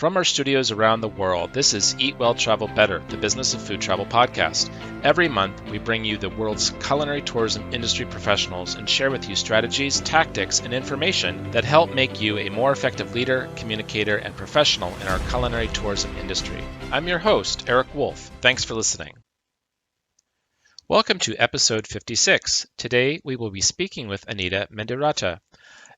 From our studios around the world, this is Eat Well, Travel Better, the Business of Food Travel podcast. Every month, we bring you the world's culinary tourism industry professionals and share with you strategies, tactics, and information that help make you a more effective leader, communicator, and professional in our culinary tourism industry. I'm your host, Eric Wolf. Thanks for listening. Welcome to episode 56. Today, we will be speaking with Anita Mendiratta.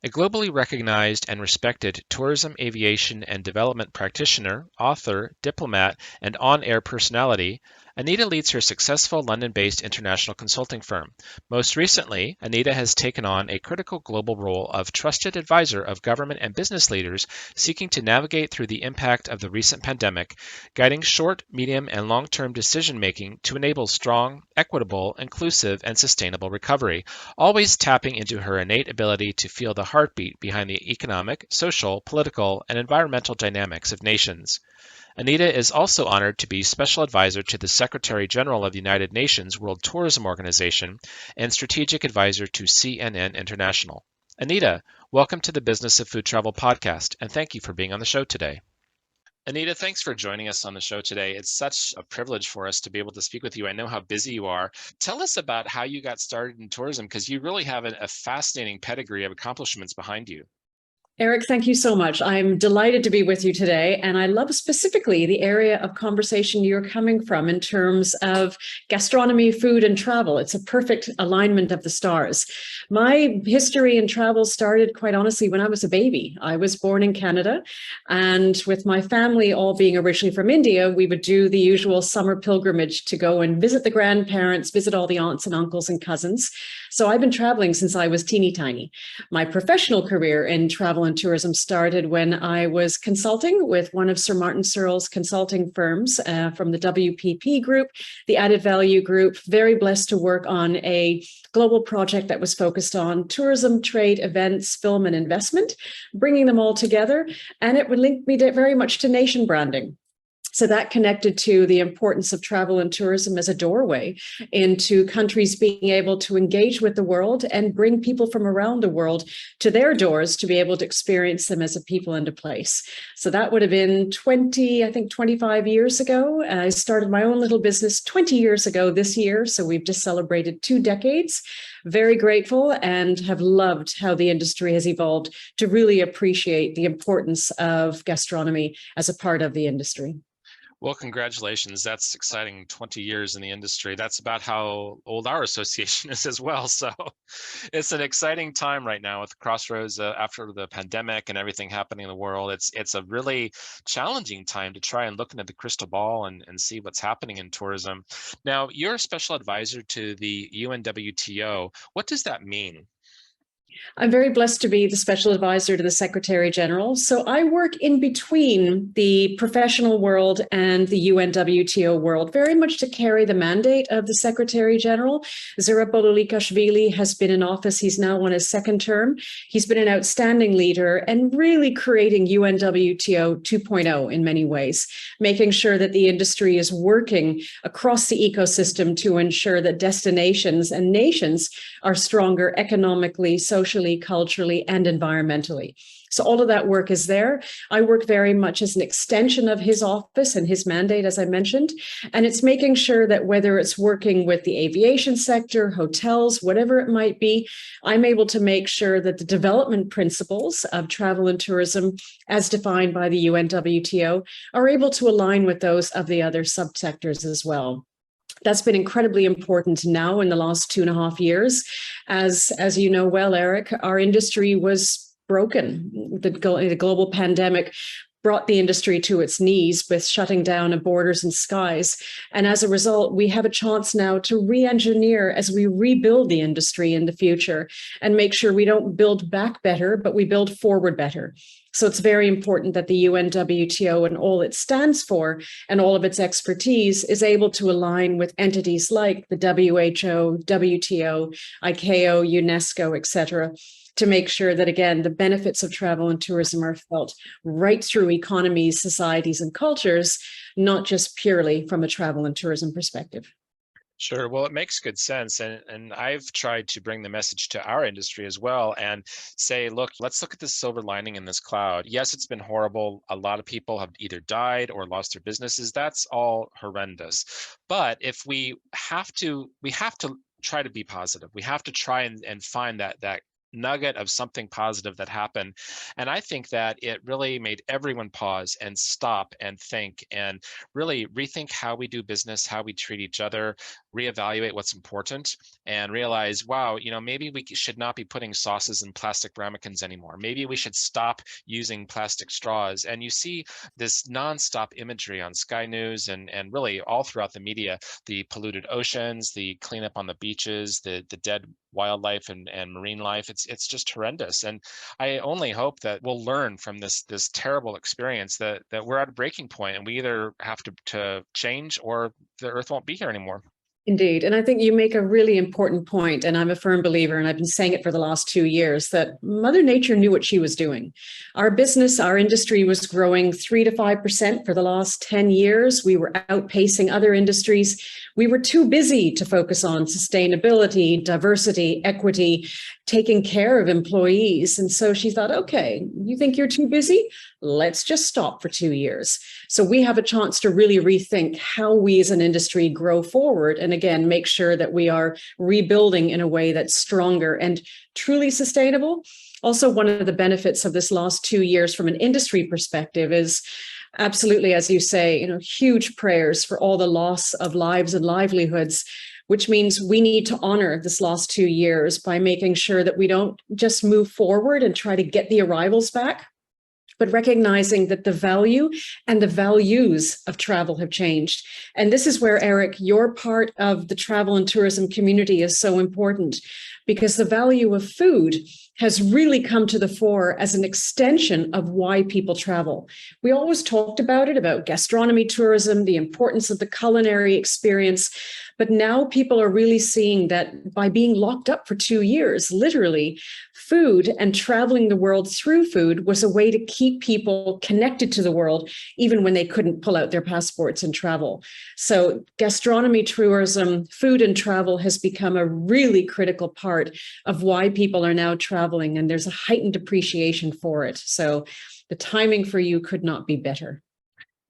A globally recognized and respected tourism, aviation, and development practitioner, author, diplomat, and on-air personality, Anita leads her successful London-based international consulting firm. Most recently, Anita has taken on a critical global role of trusted advisor of government and business leaders seeking to navigate through the impact of the recent pandemic, guiding short, medium, and long-term decision-making to enable strong, equitable, inclusive, and sustainable recovery, always tapping into her innate ability to feel the heartbeat behind the economic, social, political, and environmental dynamics of nations. Anita is also honored to be Special Advisor to the Secretary General of the United Nations World Tourism Organization and Strategic Advisor to CNN International. Anita, welcome to the Business of Food Travel podcast, and thank you for being on the show today. Anita, thanks for joining us on the show today. It's such a privilege for us to be able to speak with you. I know how busy you are. Tell us about how you got started in tourism, because you really have a fascinating pedigree of accomplishments behind you. Eric, thank you so much. I'm delighted to be with you today. And I love specifically the area of conversation you're coming from in terms of gastronomy, food, and travel. It's a perfect alignment of the stars. My history in travel started, quite honestly, when I was a baby. I was born in Canada, and with my family all being originally from India, we would do the usual summer pilgrimage to go and visit the grandparents, visit all the aunts and uncles and cousins. So I've been traveling since I was teeny tiny. My professional career in travel and tourism started when I was consulting with one of Sir Martin Searle's consulting firms from the WPP group, the Added Value Group. Very blessed to work on a global project that was focused on tourism, trade, events, film, and investment, bringing them all together. And it would link me very much to nation branding. So that connected to the importance of travel and tourism as a doorway into countries being able to engage with the world and bring people from around the world to their doors to be able to experience them as a people and a place. So that would have been 25 years ago. I started my own little business 20 years ago this year. So we've just celebrated 2 decades. Very grateful and have loved how the industry has evolved to really appreciate the importance of gastronomy as a part of the industry. Well, congratulations. That's exciting. 20 years in the industry. That's about how old our association is as well. So it's an exciting time right now with the crossroads after the pandemic and everything happening in the world. It's a really challenging time to try and look into the crystal ball and see what's happening in tourism. Now, you're a special advisor to the UNWTO. What does that mean? I'm very blessed to be the special advisor to the Secretary General. So I work in between the professional world and the UNWTO world, very much to carry the mandate of the Secretary General. Zurab Bolulikashvili has been in office. He's now on his 2nd term. He's been an outstanding leader and really creating UNWTO 2.0 in many ways, making sure that the industry is working across the ecosystem to ensure that destinations and nations are stronger economically, socially, culturally, and environmentally. So all of that work is there. I work very much as an extension of his office and his mandate, as I mentioned. And it's making sure that whether it's working with the aviation sector, hotels, whatever it might be, I'm able to make sure that the development principles of travel and tourism, as defined by the UNWTO, are able to align with those of the other subsectors as well. That's been incredibly important now in the last 2.5 years. As you know well, Eric, our industry was broken. The global pandemic brought the industry to its knees with shutting down of borders and skies. And as a result, we have a chance now to re-engineer as we rebuild the industry in the future and make sure we don't build back better, but we build forward better. So it's very important that the UNWTO and all it stands for and all of its expertise is able to align with entities like the WHO, WTO, ICAO, UNESCO, et cetera, to make sure that, again, the benefits of travel and tourism are felt right through economies, societies, and cultures, not just purely from a travel and tourism perspective. Sure. Well, it makes good sense. And I've tried to bring the message to our industry as well and say, look, let's look at the silver lining in this cloud. Yes, it's been horrible. A lot of people have either died or lost their businesses. That's all horrendous. But if we have to try to be positive. We have to try and find that nugget of something positive that happened. And I think that it really made everyone pause and stop and think and really rethink how we do business, how we treat each other, reevaluate what's important, and realize, wow, maybe we should not be putting sauces in plastic ramekins anymore. Maybe we should stop using plastic straws. And you see this nonstop imagery on Sky News and really all throughout the media, the polluted oceans, the cleanup on the beaches, the dead wildlife and marine life. It's just horrendous. And I only hope that we'll learn from this terrible experience that we're at a breaking point and we either have to change or the earth won't be here anymore. Indeed. And I think you make a really important point, and I'm a firm believer, and I've been saying it for the last 2 years, that Mother Nature knew what she was doing. Our business, our industry was growing 3 to 5% for the last 10 years. We were outpacing other industries. We were too busy to focus on sustainability, diversity, equity, taking care of employees. And so she thought, okay, you think you're too busy? Let's just stop for 2 years. So we have a chance to really rethink how we as an industry grow forward. And again, make sure that we are rebuilding in a way that's stronger and truly sustainable. Also, one of the benefits of this last 2 years from an industry perspective is absolutely, as you say, huge prayers for all the loss of lives and livelihoods, which means we need to honor this last 2 years by making sure that we don't just move forward and try to get the arrivals back, but recognizing that the value and the values of travel have changed. And this is where, Eric, your part of the travel and tourism community is so important, because the value of food has really come to the fore as an extension of why people travel. We always talked about gastronomy tourism, the importance of the culinary experience, but now people are really seeing that by being locked up for 2 years, literally, food and traveling the world through food was a way to keep people connected to the world, even when they couldn't pull out their passports and travel. So gastronomy tourism, food and travel has become a really critical part of why people are now traveling, and there's a heightened appreciation for it. So the timing for you could not be better.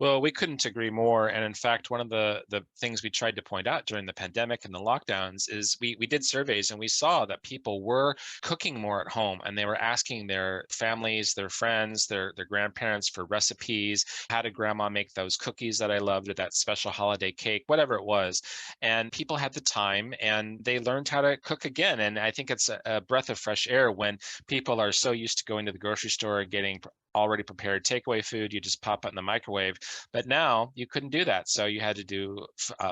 Well, we couldn't agree more. And in fact, one of the things we tried to point out during the pandemic and the lockdowns is we did surveys and we saw that people were cooking more at home and they were asking their families, their friends, their grandparents for recipes. How did grandma make those cookies that I loved, or that special holiday cake, whatever it was. And people had the time and they learned how to cook again. And I think it's a breath of fresh air when people are so used to going to the grocery store and getting already prepared takeaway food. You just pop it in the microwave. But now you couldn't do that. So you had to do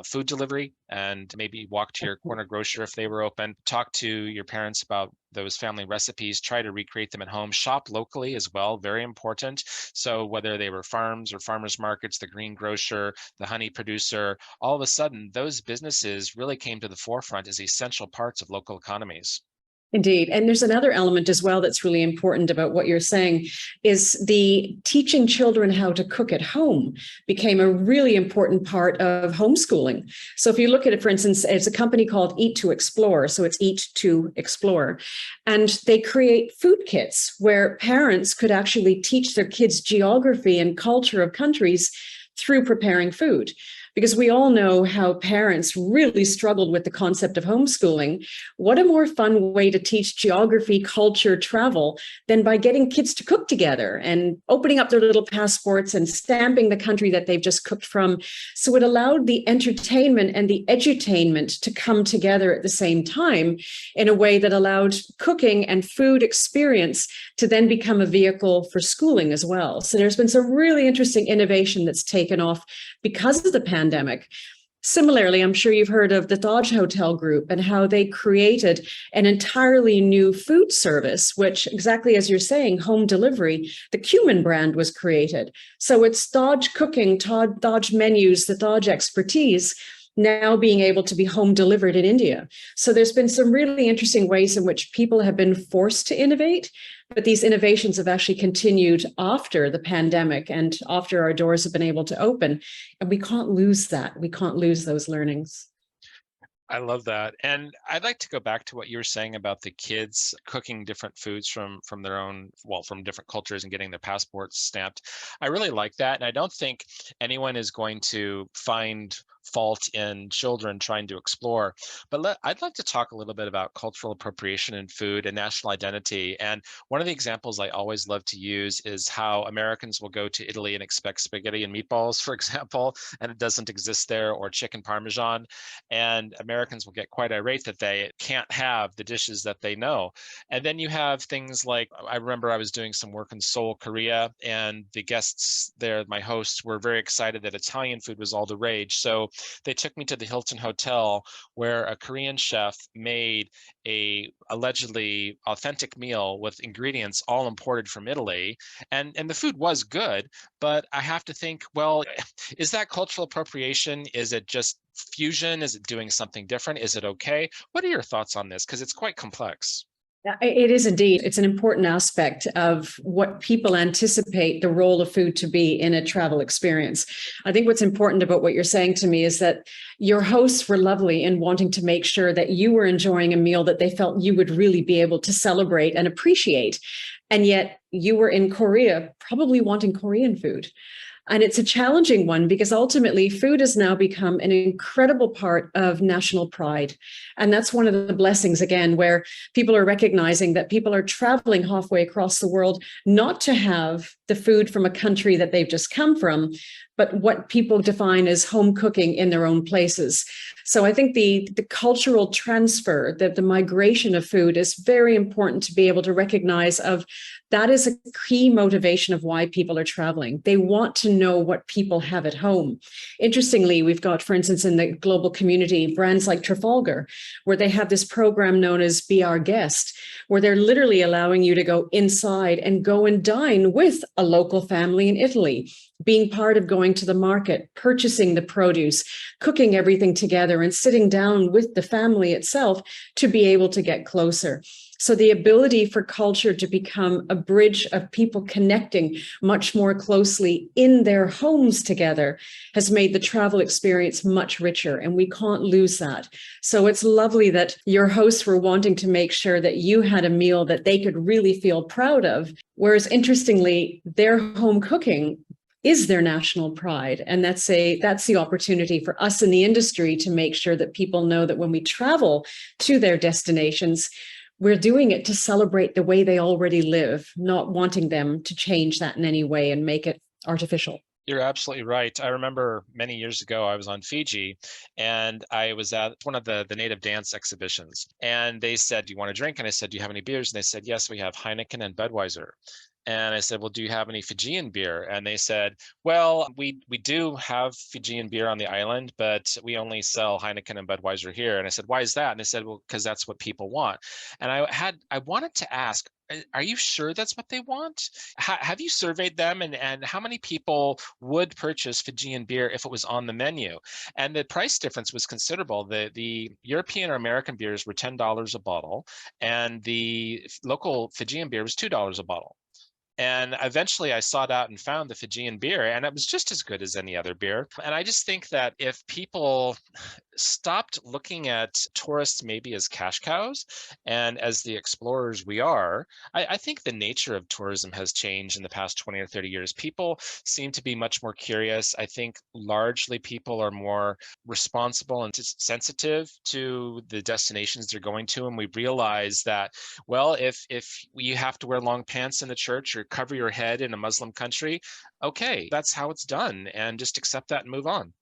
food delivery and maybe walk to your corner grocer if they were open, talk to your parents about those family recipes, try to recreate them at home, shop locally as well, very important. So whether they were farms or farmers markets, the green grocer, the honey producer, all of a sudden those businesses really came to the forefront as essential parts of local economies. Indeed. And there's another element as well that's really important about what you're saying, is the teaching children how to cook at home became a really important part of homeschooling. So if you look at it, for instance, it's a company called Eat to Explore. So it's Eat to Explore. And they create food kits where parents could actually teach their kids geography and culture of countries through preparing food. Because we all know how parents really struggled with the concept of homeschooling. What a more fun way to teach geography, culture, travel than by getting kids to cook together and opening up their little passports and stamping the country that they've just cooked from. So it allowed the entertainment and the edutainment to come together at the same time in a way that allowed cooking and food experience to then become a vehicle for schooling as well. So there's been some really interesting innovation that's taken off because of the pandemic. Similarly, I'm sure you've heard of the Taj Hotel Group and how they created an entirely new food service, which, exactly as you're saying, home delivery, the Cumin brand was created. So it's Taj cooking, Taj menus, the Taj expertise, now being able to be home delivered in India. So there's been some really interesting ways in which people have been forced to innovate, but these innovations have actually continued after the pandemic and after our doors have been able to open. And we can't lose that. We can't lose those learnings. I love that. And I'd like to go back to what you were saying about the kids cooking different foods from their own, well, from different cultures and getting their passports stamped. I really like that. And I don't think anyone is going to find fault in children trying to explore. But I'd like to talk a little bit about cultural appropriation in food and national identity. And one of the examples I always love to use is how Americans will go to Italy and expect spaghetti and meatballs, for example, and it doesn't exist there, or chicken parmesan. And Americans will get quite irate that they can't have the dishes that they know. And then you have things like, I remember I was doing some work in Seoul, Korea, and the guests there, my hosts, were very excited that Italian food was all the rage. So they took me to the Hilton Hotel, where a Korean chef made a allegedly authentic meal with ingredients all imported from Italy. And the food was good, but I have to think, well, is that cultural appropriation? Is it just fusion? Is it doing something different? Is it okay? What are your thoughts on this? Because it's quite complex. Yeah, it is indeed. It's an important aspect of what people anticipate the role of food to be in a travel experience. I think what's important about what you're saying to me is that your hosts were lovely in wanting to make sure that you were enjoying a meal that they felt you would really be able to celebrate and appreciate. And yet you were in Korea, probably wanting Korean food. And it's a challenging one because ultimately food has now become an incredible part of national pride. And that's one of the blessings, again, where people are recognizing that people are traveling halfway across the world, not to have the food from a country that they've just come from, but what people define as home cooking in their own places. So I think the cultural transfer, the migration of food is very important to be able to recognize of. That is a key motivation of why people are traveling. They want to know what people have at home. Interestingly, we've got, for instance, in the global community, brands like Trafalgar, where they have this program known as Be Our Guest, where they're literally allowing you to go inside and go and dine with a local family in Italy, being part of going to the market, purchasing the produce, cooking everything together, and sitting down with the family itself to be able to get closer. So the ability for culture to become a bridge of people connecting much more closely in their homes together has made the travel experience much richer, and we can't lose that. So it's lovely that your hosts were wanting to make sure that you had a meal that they could really feel proud of, whereas interestingly, their home cooking is their national pride. And that's the opportunity for us in the industry to make sure that people know that when we travel to their destinations, we're doing it to celebrate the way they already live, not wanting them to change that in any way and make it artificial. You're absolutely right. I remember many years ago, I was on Fiji and I was at one of the native dance exhibitions. And they said, "Do you want a drink?" And I said, "Do you have any beers?" And they said, "Yes, we have Heineken and Budweiser." And I said, "Well, do you have any Fijian beer?" And they said, "Well, we do have Fijian beer on the island, but we only sell Heineken and Budweiser here." And I said, "Why is that?" And they said, "Well, because that's what people want." And I wanted to ask, are you sure that's what they want? Have you surveyed them, and how many people would purchase Fijian beer if it was on the menu? And the price difference was considerable. The European or American beers were $10 a bottle, and the local Fijian beer was $2 a bottle. And eventually I sought out and found the Fijian beer, and it was just as good as any other beer. And I just think that if people stopped looking at tourists maybe as cash cows and as the explorers we are, I think the nature of tourism has changed in the past 20 or 30 years. People seem to be much more curious. I think largely people are more responsible and sensitive to the destinations they're going to. And we realize that, well, if you have to wear long pants in the church or cover your head in a Muslim country, okay, that's how it's done, and just accept that and move on.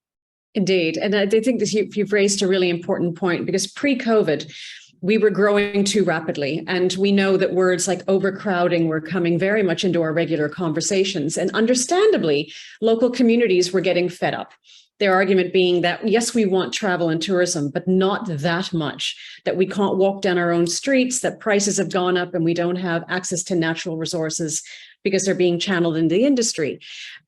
Indeed. And I think that you've raised a really important point, because pre-COVID, we were growing too rapidly. And we know that words like overcrowding were coming very much into our regular conversations. And understandably, local communities were getting fed up. Their argument being that, yes, we want travel and tourism, but not that much, that we can't walk down our own streets, that prices have gone up and we don't have access to natural resources because they're being channeled into the industry.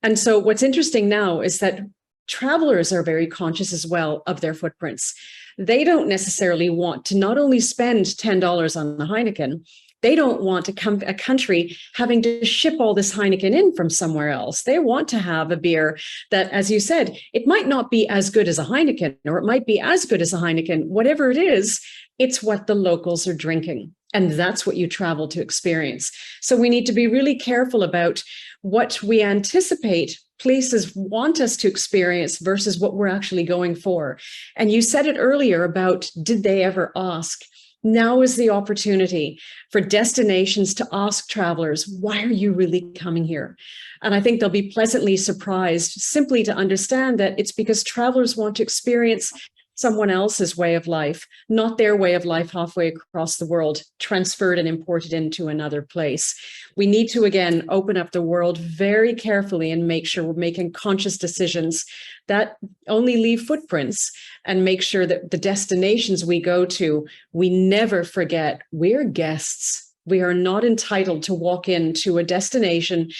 And so what's interesting now is that travelers are very conscious as well of their footprints. They don't necessarily want to not only spend $10 on the Heineken, They don't want to come a country having to ship all this Heineken in from somewhere else. They want to have a beer that, as you said, it might not be as good as a Heineken, or it might be as good as a Heineken. Whatever it is, it's what the locals are drinking. And that's what you travel to experience. So we need to be really careful about what we anticipate places want us to experience versus what we're actually going for. And you said it earlier about, did they ever ask? Now is the opportunity for destinations to ask travelers, why are you really coming here? And I think they'll be pleasantly surprised simply to understand that it's because travelers want to experience someone else's way of life, not their way of life halfway across the world, transferred and imported into another place. We need to, again, open up the world very carefully and make sure we're making conscious decisions that only leave footprints, and make sure that the destinations we go to, we never forget we're guests. We are not entitled to walk into a destination,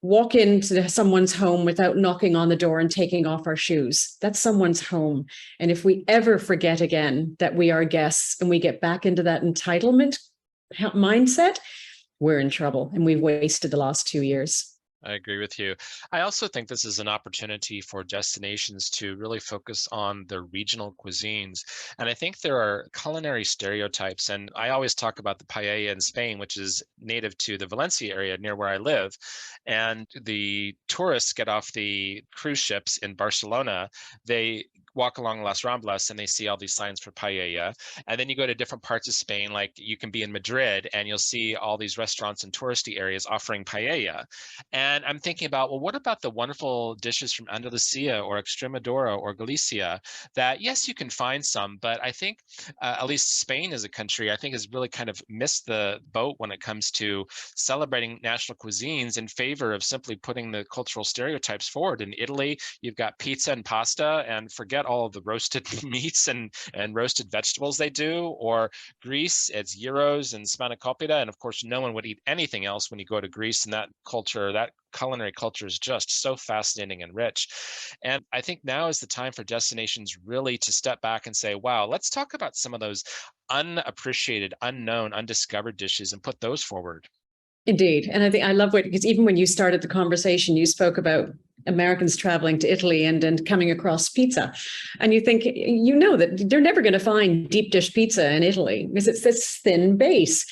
walk into someone's home without knocking on the door and taking off our shoes. That's someone's home. And if we ever forget again that we are guests and we get back into that entitlement mindset, we're in trouble, and we've wasted the last 2 years. I agree with you. I also think this is an opportunity for destinations to really focus on the regional cuisines. And I think there are culinary stereotypes. And I always talk about the paella in Spain, which is native to the Valencia area near where I live. And the tourists get off the cruise ships in Barcelona. They walk along Las Ramblas and they see all these signs for paella. And then you go to different parts of Spain, like you can be in Madrid and you'll see all these restaurants in touristy areas offering paella. And I'm thinking about, well, what about the wonderful dishes from Andalusia or Extremadura or Galicia that, yes, you can find some, but I think at least Spain as a country, I think has really kind of missed the boat when it comes to celebrating national cuisines in favor of simply putting the cultural stereotypes forward. In Italy, you've got pizza and pasta, and forget all of the roasted meats and roasted vegetables they do. Or Greece, it's gyros and spanakopita. And of course, no one would eat anything else when you go to Greece. And that culture, that culinary culture is just so fascinating and rich. And I think now is the time for destinations really to step back and say, wow, let's talk about some of those unappreciated, unknown, undiscovered dishes and put those forward. Indeed. And I think I love what, because even when you started the conversation, you spoke about Americans traveling to Italy and coming across pizza. And you think, you know, that they're never going to find deep dish pizza in Italy because it's this thin base.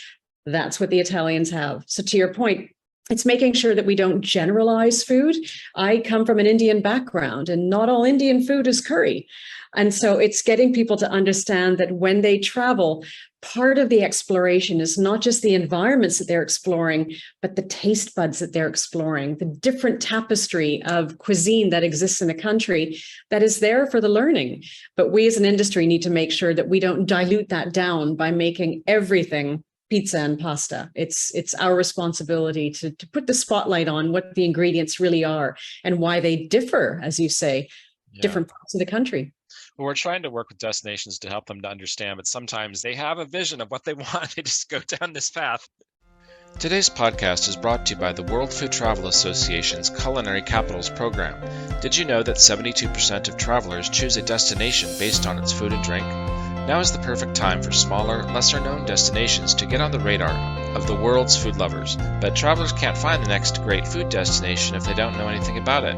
That's what the Italians have. So to your point, it's making sure that we don't generalize food. I come from an Indian background, and not all Indian food is curry. And so it's getting people to understand that when they travel, part of the exploration is not just the environments that they're exploring, but the taste buds that they're exploring, the different tapestry of cuisine that exists in a country that is there for the learning. But we as an industry need to make sure that we don't dilute that down by making everything pizza and pasta. It's our responsibility to put the spotlight on what the ingredients really are and why they differ, as you say, different parts of the country. Well, we're trying to work with destinations to help them to understand, but sometimes they have a vision of what they want. They just go down this path. Today's podcast is brought to you by the World Food Travel Association's Culinary Capitals program. Did you know that 72% of travelers choose a destination based on its food and drink? Now is the perfect time for smaller, lesser-known destinations to get on the radar of the world's food lovers. But travelers can't find the next great food destination if they don't know anything about it.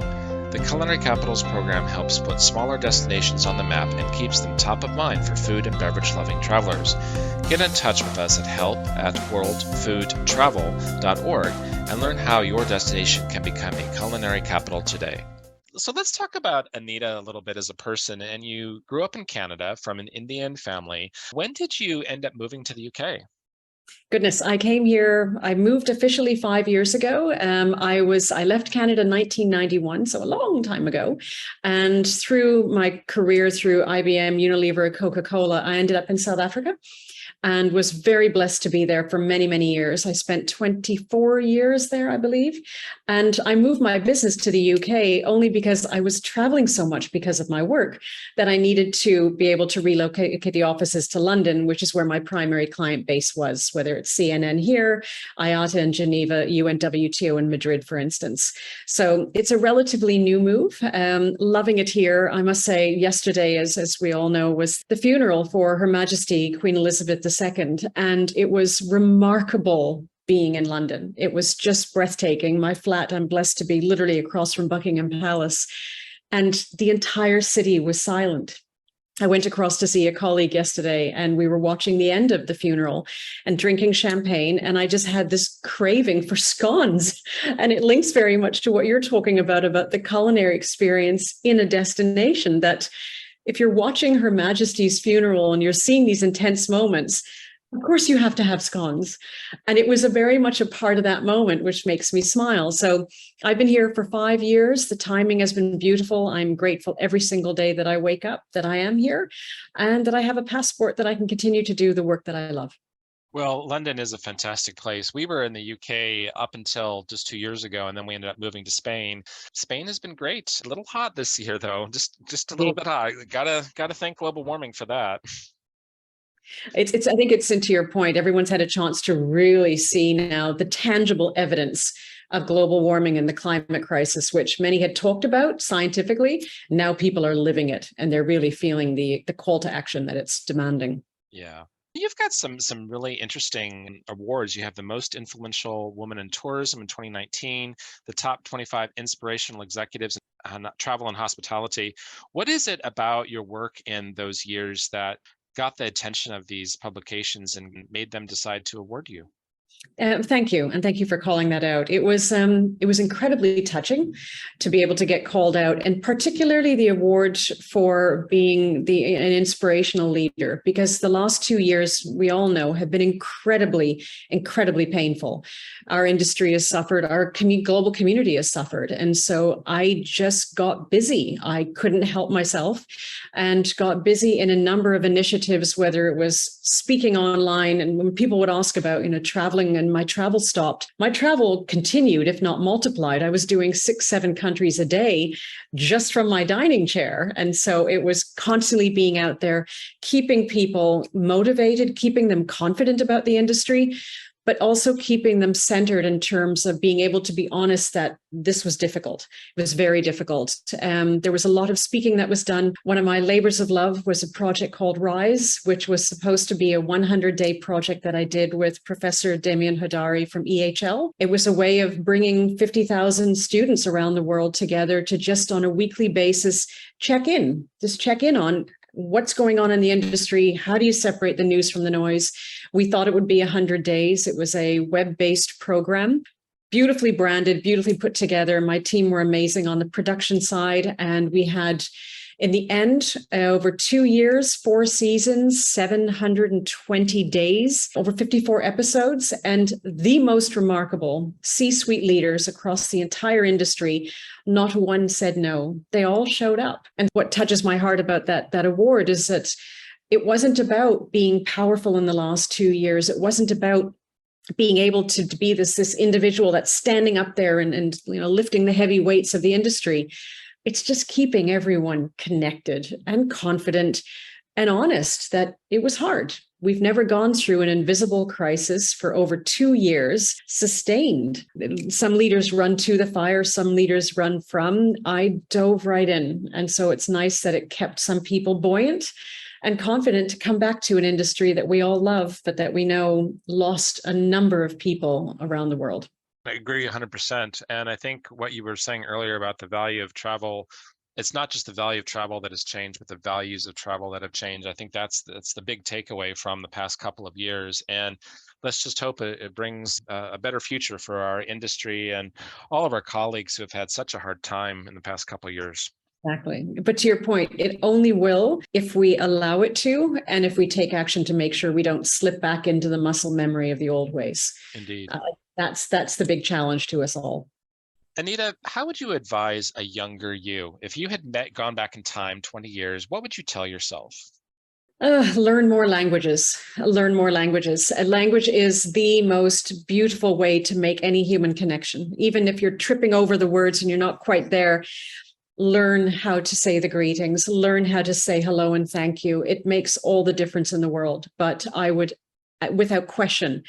The Culinary Capitals program helps put smaller destinations on the map and keeps them top of mind for food and beverage-loving travelers. Get in touch with us at help@worldfoodtravel.org and learn how your destination can become a culinary capital today. So let's talk about Anita a little bit as a person. And you grew up in Canada from an Indian family. When did you end up moving to the UK? Goodness, I came here, I moved officially 5 years ago. I left Canada in 1991, so a long time ago. And through my career through IBM, Unilever, Coca-Cola, I ended up in South Africa and was very blessed to be there for many, many years. I spent 24 years there, I believe. And I moved my business to the UK only because I was traveling so much because of my work that I needed to be able to relocate the offices to London, which is where my primary client base was, whether it's CNN here, IATA in Geneva, UNWTO in Madrid, for instance. So it's a relatively new move. Loving it here. I must say, yesterday, as we all know, was the funeral for Her Majesty Queen Elizabeth II. second. And it was remarkable being in London. It was just breathtaking. My flat, I'm blessed to be literally across from Buckingham Palace. And the entire city was silent. I went across to see a colleague yesterday and we were watching the end of the funeral and drinking champagne. And I just had this craving for scones. And it links very much to what you're talking about the culinary experience in a destination, that if you're watching Her Majesty's funeral and you're seeing these intense moments, of course you have to have scones. And it was very much a part of that moment, which makes me smile. So I've been here for 5 years. The timing has been beautiful. I'm grateful every single day that I wake up, that I am here, and that I have a passport that I can continue to do the work that I love. Well, London is a fantastic place. We were in the UK up until just 2 years ago, and then we ended up moving to Spain. Spain has been great. A little hot this year, though. Just a little bit hot. Gotta thank global warming for that. It's I think it's, and to your point, everyone's had a chance to really see now the tangible evidence of global warming and the climate crisis, which many had talked about scientifically. Now people are living it, and they're really feeling the call to action that it's demanding. Yeah. You've got some really interesting awards. You have the most influential woman in tourism in 2019, the top 25 inspirational executives in travel and hospitality. What is it about your work in those years that got the attention of these publications and made them decide to award you? Thank you. And thank you for calling that out. It was incredibly touching to be able to get called out, and particularly the award for being an inspirational leader, because the last 2 years, we all know, have been incredibly painful. Our industry has suffered, our global community has suffered. And so I just got busy. I couldn't help myself and got busy in a number of initiatives, whether it was speaking online, and when people would ask about, traveling, and my travel stopped. My travel continued, if not multiplied. I was doing 6, 7 countries a day just from my dining chair. And so it was constantly being out there, keeping people motivated, keeping them confident about the industry, but also keeping them centered in terms of being able to be honest that this was difficult. It was very difficult. There was a lot of speaking that was done. One of my labors of love was a project called RISE, which was supposed to be a 100-day project that I did with Professor Damien Hodari from EHL. It was a way of bringing 50,000 students around the world together to just on a weekly basis check in on what's going on in the industry. How do you separate the news from the noise? We thought it would be 100 days. It was a web-based program, beautifully branded, beautifully put together. My team were amazing on the production side. And we had, in the end, over 2 years, 4 seasons, 720 days, over 54 episodes, and the most remarkable C-suite leaders across the entire industry. Not one said no. They all showed up. And what touches my heart about that award is that it wasn't about being powerful in the last 2 years. It wasn't about being able to be this individual that's standing up there and lifting the heavy weights of the industry. It's just keeping everyone connected and confident and honest that it was hard. We've never gone through an invisible crisis for over 2 years, sustained. Some leaders run to the fire, some leaders run from. I dove right in. And so it's nice that it kept some people buoyant and confident to come back to an industry that we all love, but that we know lost a number of people around the world. I agree 100%. And I think what you were saying earlier about the value of travel, it's not just the value of travel that has changed, but the values of travel that have changed. I think that's the big takeaway from the past couple of years. And let's just hope it brings a better future for our industry and all of our colleagues who have had such a hard time in the past couple of years. Exactly. But to your point, it only will if we allow it to, and if we take action to make sure we don't slip back into the muscle memory of the old ways. Indeed. That's the big challenge to us all. Anita, how would you advise a younger you? If you had gone back in time 20 years, what would you tell yourself? Learn more languages. Learn more languages. A language is the most beautiful way to make any human connection. Even if you're tripping over the words and you're not quite there, learn how to say the greetings, learn how to say hello and thank you. It makes all the difference in the world. But I would, without question,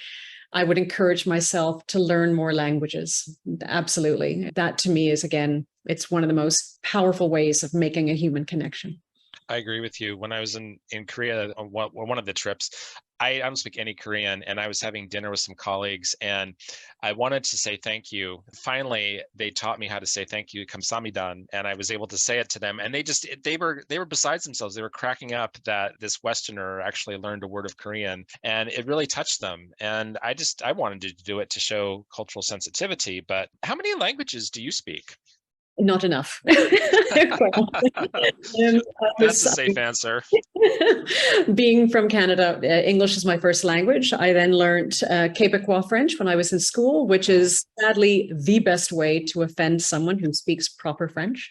I would encourage myself to learn more languages. Absolutely. That to me is, again, it's one of the most powerful ways of making a human connection. I agree with you. When I was in Korea on one of the trips, I don't speak any Korean, and I was having dinner with some colleagues, and I wanted to say thank you. Finally, they taught me how to say thank you, 감사합니다, and I was able to say it to them. And they were besides themselves. They were cracking up that this Westerner actually learned a word of Korean, and it really touched them. And I wanted to do it to show cultural sensitivity. But how many languages do you speak? Not enough. That's a safe answer. Being from Canada, English is my first language. I then learned Quebecois French when I was in school, which is sadly the best way to offend someone who speaks proper French.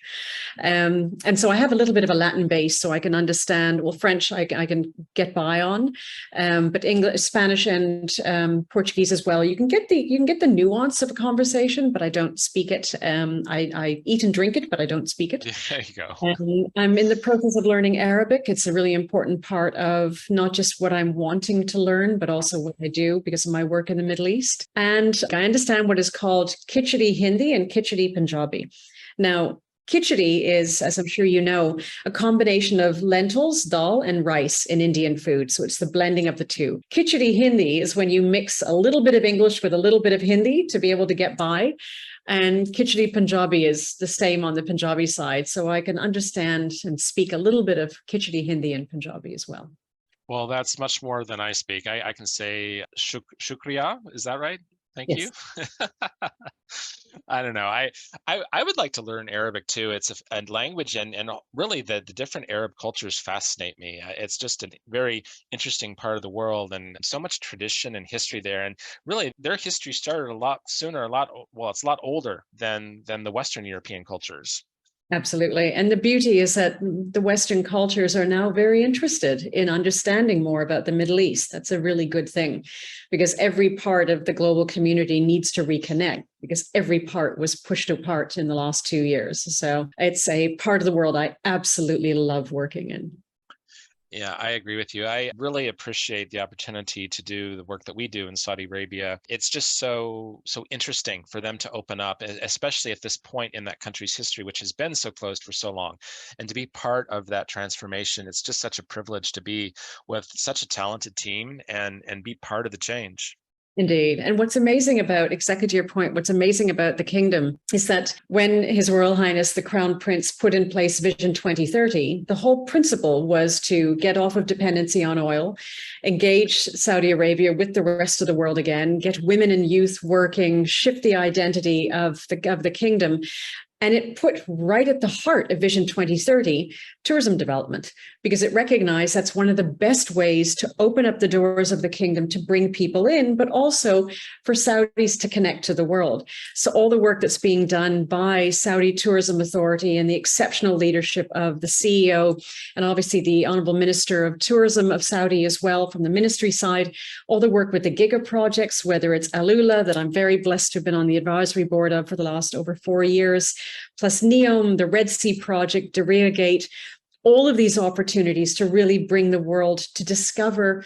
And so I have a little bit of a Latin base, so I can understand. Well, French I can get by on, but English, Spanish, and Portuguese as well. You can get the nuance of a conversation, but I don't speak it. I eat and drink it, but I don't speak it. There you go. I'm in the process of learning Arabic. It's a really important part of not just what I'm wanting to learn, but also what I do because of my work in the Middle East. And I understand what is called Khichdi Hindi and Khichdi Punjabi. Now, Khichdi is, as I'm sure you know, a combination of lentils, dal, and rice in Indian food. So it's the blending of the two. Khichdi Hindi is when you mix a little bit of English with a little bit of Hindi to be able to get by. And Khichdi Punjabi is the same on the Punjabi side. So I can understand and speak a little bit of Khichdi Hindi and Punjabi as well. Well, that's much more than I speak. I can say shukriya. Is that right? Thank Yes. you. I don't know. I would like to learn Arabic too. It's a language, and really the different Arab cultures fascinate me. It's just a very interesting part of the world, and so much tradition and history there. And really, their history started a lot sooner, it's a lot older than the Western European cultures. Absolutely. And the beauty is that the Western cultures are now very interested in understanding more about the Middle East. That's a really good thing because every part of the global community needs to reconnect because every part was pushed apart in the last 2 years. So it's a part of the world I absolutely love working in. Yeah, I agree with you. I really appreciate the opportunity to do the work that we do in Saudi Arabia. It's just so interesting for them to open up, especially at this point in that country's history, which has been so closed for so long. And to be part of that transformation, it's just such a privilege to be with such a talented team and be part of the change. Indeed. And what's amazing about, exactly to your point, what's amazing about the kingdom is that when His Royal Highness, the Crown Prince, put in place Vision 2030, the whole principle was to get off of dependency on oil, engage Saudi Arabia with the rest of the world again, get women and youth working, shift the identity of the kingdom. And it put right at the heart of Vision 2030 tourism development, because it recognized that's one of the best ways to open up the doors of the kingdom to bring people in, but also for Saudis to connect to the world. So all the work that's being done by Saudi Tourism Authority and the exceptional leadership of the CEO and obviously the Honorable Minister of Tourism of Saudi as well from the ministry side, all the work with the Giga projects, whether it's Alula that I'm very blessed to have been on the advisory board of for the last over 4 years, plus NEOM, the Red Sea Project, Diriyah Gate, all of these opportunities to really bring the world to discover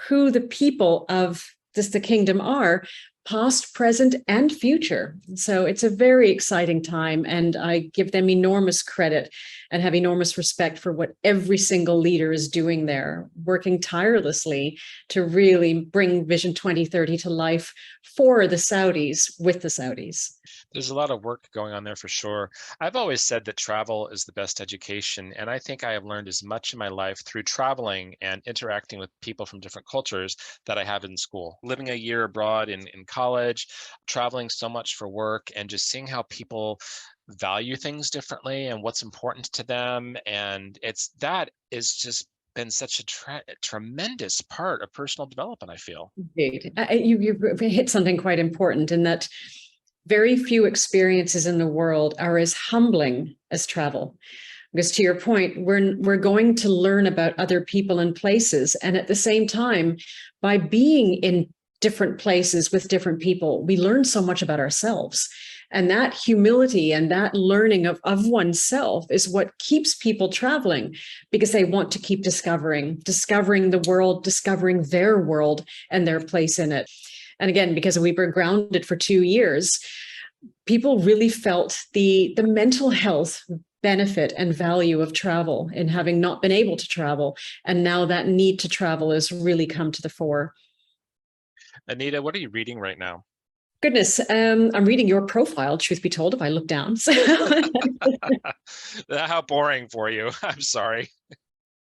who the people of the kingdom are, past, present, and future. So it's a very exciting time, and I give them enormous credit and have enormous respect for what every single leader is doing there, working tirelessly to really bring Vision 2030 to life for the Saudis, with the Saudis. There's a lot of work going on there for sure. I've always said that travel is the best education, and I think I have learned as much in my life through traveling and interacting with people from different cultures that I have in school. Living a year abroad in college, traveling so much for work, and just seeing how people value things differently and what's important to them. And that is just been such a tremendous part of personal development, I feel. Indeed. You hit something quite important in that very few experiences in the world are as humbling as travel. Because to your point, we're going to learn about other people and places. And at the same time, by being in different places with different people, we learn so much about ourselves. And that humility and that learning of oneself is what keeps people traveling, because they want to keep discovering the world, discovering their world and their place in it. And again, because we were grounded for 2 years, people really felt the mental health benefit and value of travel in having not been able to travel. And now that need to travel has really come to the fore. Anita, what are you reading right now? Goodness, I'm reading your profile, truth be told, if I look down. How boring for you. I'm sorry.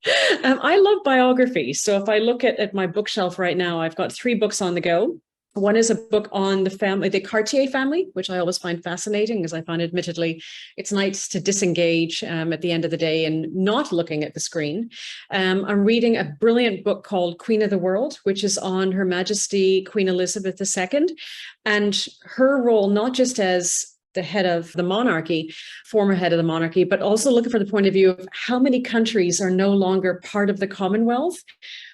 I love biography. So if I look at my bookshelf right now, I've got 3 books on the go. One is a book on the family, the Cartier family, which I always find fascinating because I find admittedly it's nice to disengage at the end of the day and not looking at the screen. I'm reading a brilliant book called Queen of the World, which is on Her Majesty Queen Elizabeth II and her role, not just as the head of the monarchy, former head of the monarchy, but also looking from the point of view of how many countries are no longer part of the Commonwealth,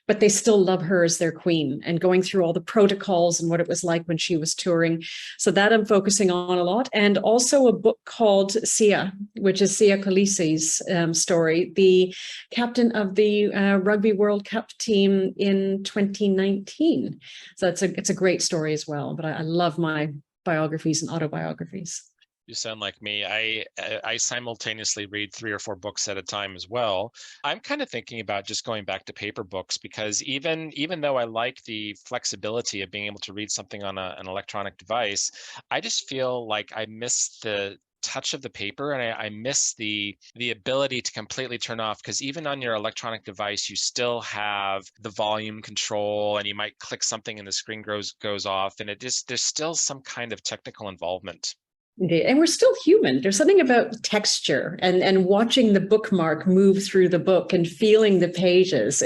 but they still love her as their queen, and going through all the protocols and what it was like when she was touring. So that I'm focusing on a lot. And also a book called Sia, which is Sia Khaleesi's story, the captain of the Rugby World Cup team in 2019. So it's a great story as well. But I love my biographies and autobiographies. You sound like me. I simultaneously read 3 or 4 books at a time as well. I'm kind of thinking about just going back to paper books because even though I like the flexibility of being able to read something on an electronic device, I just feel like I miss the touch of the paper, and I miss the ability to completely turn off, because even on your electronic device you still have the volume control and you might click something and the screen goes off, and there's still some kind of technical involvement. Indeed. And we're still human. There's something about texture and watching the bookmark move through the book and feeling the pages.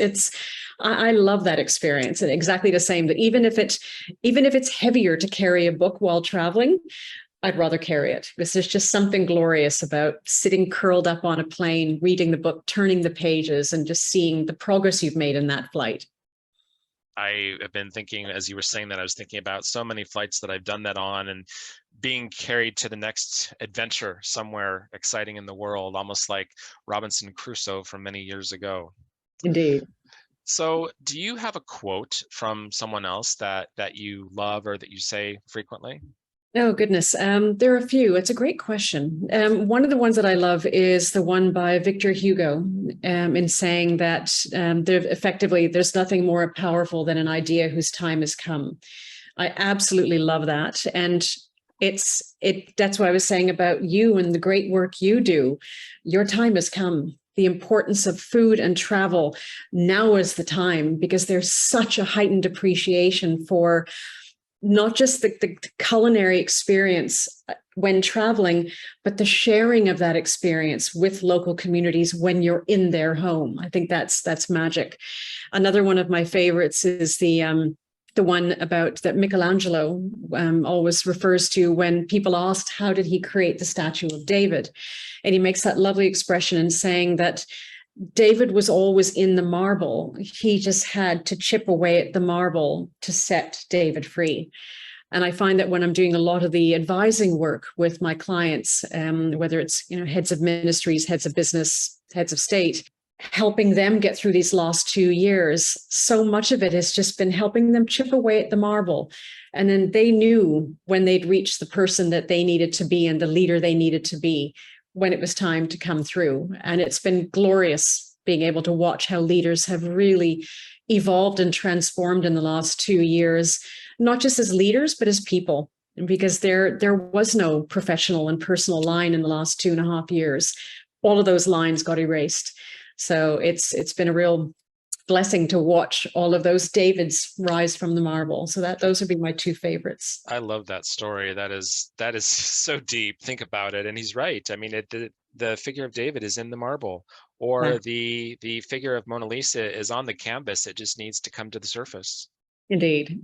I love that experience. And exactly the same, that even if it's heavier to carry a book while traveling, I'd rather carry it, because there's just something glorious about sitting curled up on a plane, reading the book, turning the pages, and just seeing the progress you've made in that flight. I have been thinking, as you were saying that, I was thinking about so many flights that I've done that on, and being carried to the next adventure somewhere exciting in the world, almost like Robinson Crusoe from many years ago. Indeed. So, do you have a quote from someone else that you love or that you say frequently? Oh, goodness. There are a few. It's a great question. One of the ones that I love is the one by Victor Hugo, in saying that there's nothing more powerful than an idea whose time has come. I absolutely love that. And that's what I was saying about you and the great work you do. Your time has come. The importance of food and travel. Now is the time, because there's such a heightened appreciation for not just the culinary experience when traveling, but the sharing of that experience with local communities when you're in their home. I think that's magic. Another one of my favorites is the one about that Michelangelo always refers to when people asked, how did he create the statue of David? And he makes that lovely expression in saying that David was always in the marble. He just had to chip away at the marble to set David free. And I find that when I'm doing a lot of the advising work with my clients, whether it's heads of ministries, heads of business, heads of state, helping them get through these last 2 years, so much of it has just been helping them chip away at the marble. And then they knew when they'd reached the person that they needed to be and the leader they needed to be when it was time to come through. And it's been glorious being able to watch how leaders have really evolved and transformed in the last 2 years, not just as leaders, but as people, because there was no professional and personal line in the last 2.5 years. All of those lines got erased. So it's been a real blessing to watch all of those Davids rise from the marble. So those would be my 2 favorites. I love that story. That is so deep. Think about it, and he's right. I mean, the figure of David is in the marble, or Yeah. the figure of Mona Lisa is on the canvas. It just needs to come to the surface. Indeed.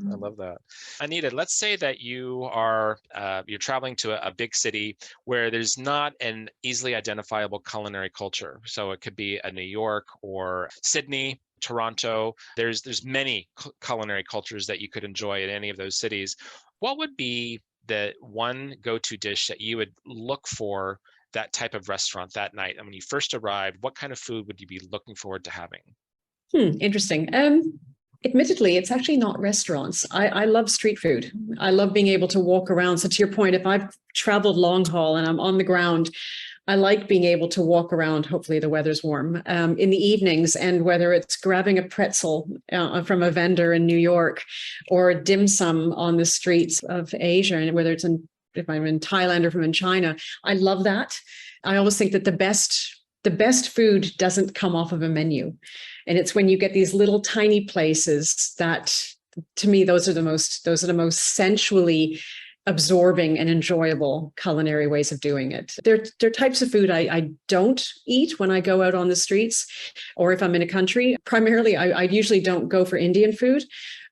I love that. Anita, let's say that you're traveling to a big city where there's not an easily identifiable culinary culture. So it could be a New York or Sydney, Toronto. There's many culinary cultures that you could enjoy in any of those cities. What would be the one go-to dish that you would look for that type of restaurant that night? And when you first arrived, what kind of food would you be looking forward to having? Interesting. Admittedly, it's actually not restaurants. I love street food. I love being able to walk around. So to your point, if I've traveled long haul and I'm on the ground, I like being able to walk around. Hopefully the weather's warm in the evenings, and whether it's grabbing a pretzel from a vendor in New York or dim sum on the streets of Asia, and whether it's if I'm in Thailand or if I'm in China, I love that. I always think that the best food doesn't come off of a menu. And it's when you get these little tiny places that, to me, those are the most sensually absorbing and enjoyable culinary ways of doing it. They're types of food I don't eat when I go out on the streets, or if I'm in a country. Primarily, I usually don't go for Indian food,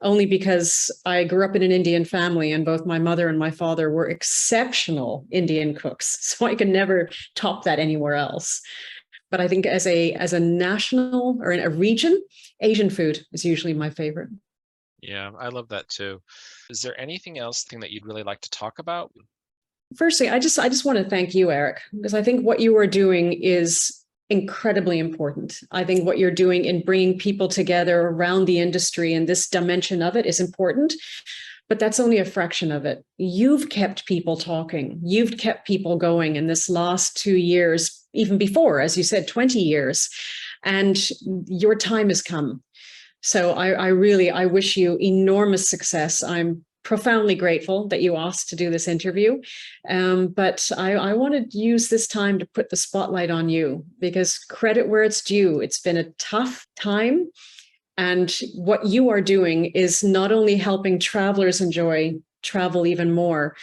only because I grew up in an Indian family and both my mother and my father were exceptional Indian cooks. So I can never top that anywhere else. But I think as a national or in a region, Asian food is usually my favorite. Yeah, I love that too. Is there anything else that you'd really like to talk about? Firstly, I just want to thank you, Eric, because I think what you are doing is incredibly important. I think what you're doing in bringing people together around the industry and this dimension of it is important, but that's only a fraction of it. You've kept people talking. You've kept people going in this last 2 years, even before, as you said, 20 years, and your time has come. So I wish you enormous success. I'm profoundly grateful that you asked to do this interview. But I want to use this time to put the spotlight on you, because credit where it's due. It's been a tough time. And what you are doing is not only helping travelers enjoy travel even more,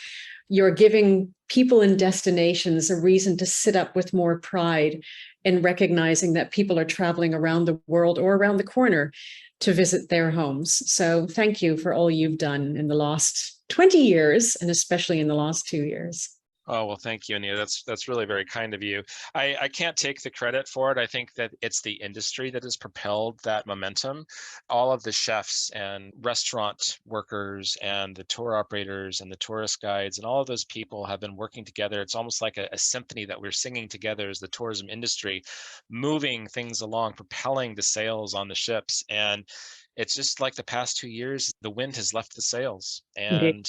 you're giving people in destinations a reason to sit up with more pride in recognizing that people are traveling around the world or around the corner to visit their homes. So thank you for all you've done in the last 20 years, and especially in the last 2 years. Oh, well, thank you, Anita. That's really very kind of you. I can't take the credit for it. I think that it's the industry that has propelled that momentum. All of the chefs and restaurant workers and the tour operators and the tourist guides and all of those people have been working together. It's almost like a symphony that we're singing together as the tourism industry, moving things along, propelling the sails on the ships. And it's just like the past 2 years, the wind has left the sails, and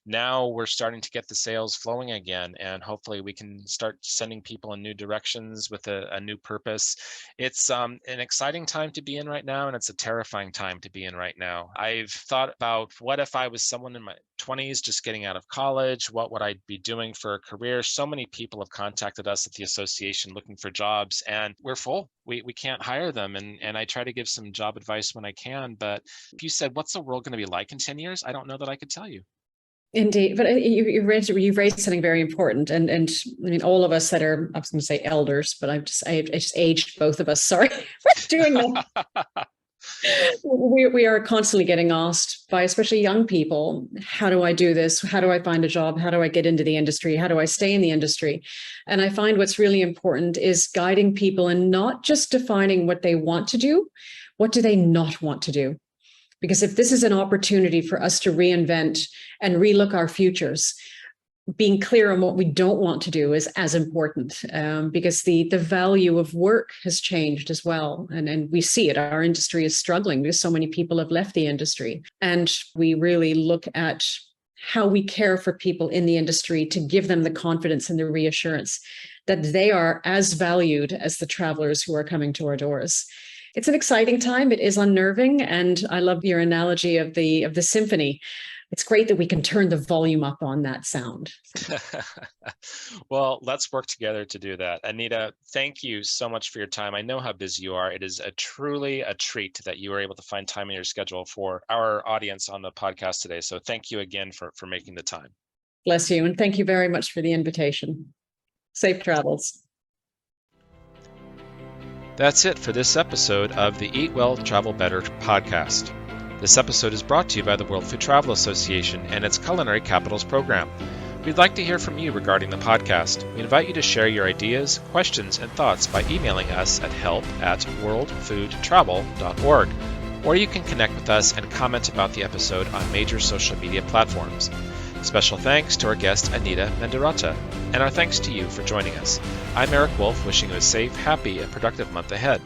now we're starting to get the sails flowing again. And hopefully we can start sending people in new directions with a new purpose. It's an exciting time to be in right now, and it's a terrifying time to be in right now. I've thought about, what if I was someone in my 20s just getting out of college? What would I be doing for a career? So many people have contacted us at the association looking for jobs, and we're full. We can't hire them. And I try to give some job advice when I can. But if you said, what's the world going to be like in 10 years? I don't know that I could tell you. Indeed, but you've raised something very important, and I mean, all of us that are, I was going to say elders, but I just aged both of us. Sorry, we're doing that. We are constantly getting asked by especially young people, how do I do this? How do I find a job? How do I get into the industry? How do I stay in the industry? And I find what's really important is guiding people and not just defining what they want to do, what do they not want to do? Because if this is an opportunity for us to reinvent and relook our futures, being clear on what we don't want to do is as important, because the value of work has changed as well. And we see it. Our industry is struggling because so many people have left the industry. And we really look at how we care for people in the industry to give them the confidence and the reassurance that they are as valued as the travelers who are coming to our doors. It's an exciting time. It is unnerving. And I love your analogy of the symphony. It's great that we can turn the volume up on that sound. Well, let's work together to do that. Anita, thank you so much for your time. I know how busy you are. It is truly a treat that you were able to find time in your schedule for our audience on the podcast today. So thank you again for making the time. Bless you. And thank you very much for the invitation. Safe travels. That's it for this episode of the Eat Well, Travel Better podcast. This episode is brought to you by the World Food Travel Association and its Culinary Capitals program. We'd like to hear from you regarding the podcast. We invite you to share your ideas, questions, and thoughts by emailing us at help@worldfoodtravel.org, or you can connect with us and comment about the episode on major social media platforms. Special thanks to our guest, Anita Mendiratta, and our thanks to you for joining us. I'm Eric Wolf, wishing you a safe, happy, and productive month ahead.